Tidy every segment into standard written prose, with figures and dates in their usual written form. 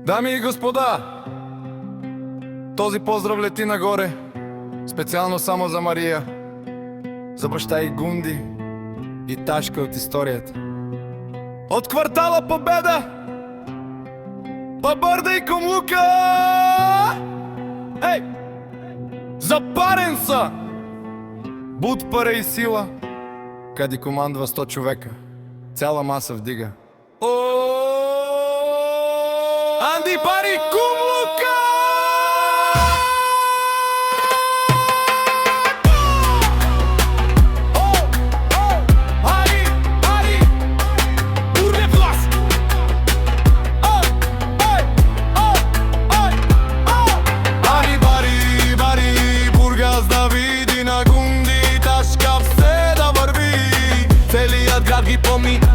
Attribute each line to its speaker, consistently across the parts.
Speaker 1: Дами и господа, този поздрав лети нагоре, специално само за Мария, за баща и Гунди и Ташка от историята. От квартала Победа, Бърда и Комлука! Ей! Запарен са! Буд, паре и сила, къде командва 100 човека. Цяла маса вдига. Анди, пари, Комлука!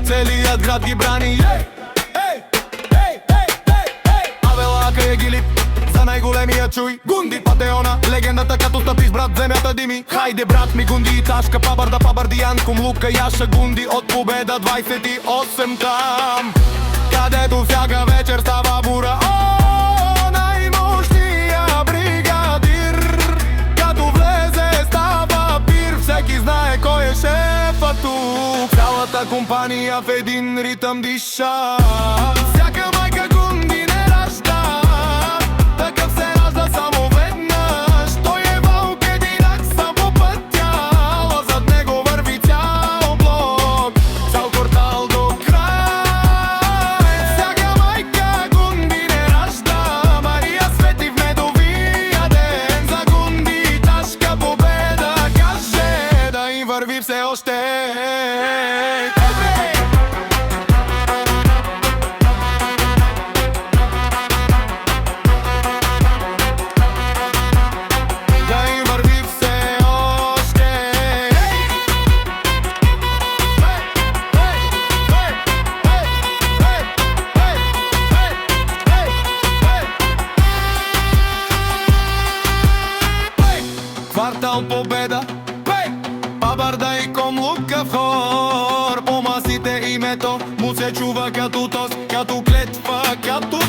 Speaker 1: Целият град ги брани. Авелака е Гилип, за най-големия чуй. Гунди, Патеона, легендата като стъпиш брат, земята дими. Хайде брат ми, Гунди и Ташка, Пабърда, Пабърдиян, Комлука, Яша, Гунди. От Победа 28 там, където всяка вечер става бура. Най-мощния бригадир, като влезе става пир. Всеки знае кой е шефа тук. Цялата компания в един ритъм диша. Всяка майка Гунди не ражда, такъв се ражда само веднъж. Той е вълк, единак са по пътя, а зад него върви цял блок, цял квартал до край. Всяка майка Гунди не ражда, Мария свети в медовия ден. За Гунди и Ташка Победа каже да им върви все още. Квартал Победа, Пабърда и Комлука в хор. По масите името му се чува като тост, като клетва, като